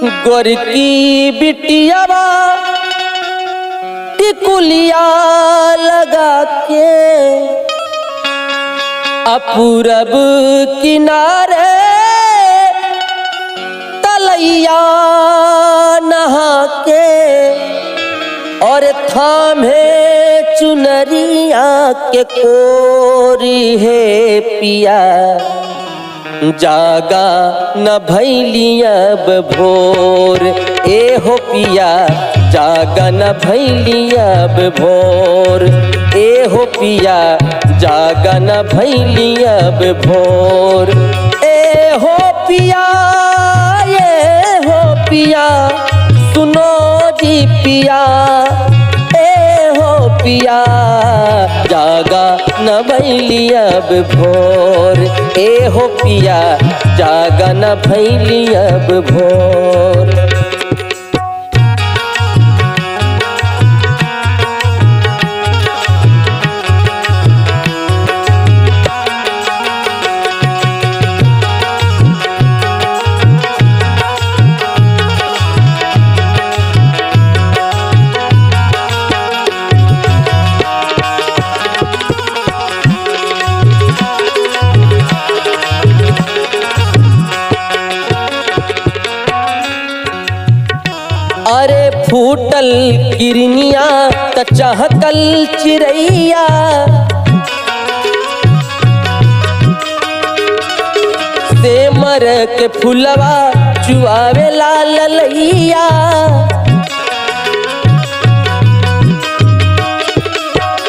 गोरकी बिटियावा टिकुलिया लगा के अपूरब किनारे तलैया नहा के और थामे चुनरिया के कोरी है पिया जागा न भैली अब भोर। ए हो पिया जागा न भैली अब भोर। ए हो पिया जागा न भैली अब भोर। ए हो पिया ये हो पिया सुनो जी पिया। ए हो पिया जागा न भैली अब भोर। ए हो पिया जागा न भैली अब भोर। अरे फूटल किरनिया त चहकल चिरैया सेमर के फुलवा चुआवे लाल ललैया।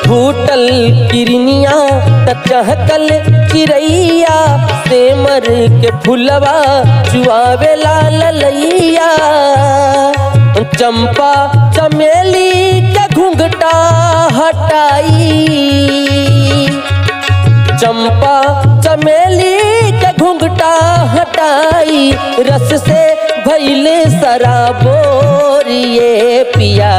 फूटल किरनिया त चहकल चिरैया सेमर के फुलवा चुआवे लाल ललैया। चंपा चमेली के घुंघटा हटाई चंपा चमेली के घुंघटा हटाई रस से भैले शराबोर। ये पिया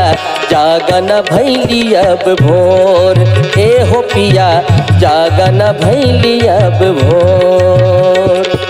जागा न भैली अब भोर। ए हो पिया जागा न भैली अब भोर।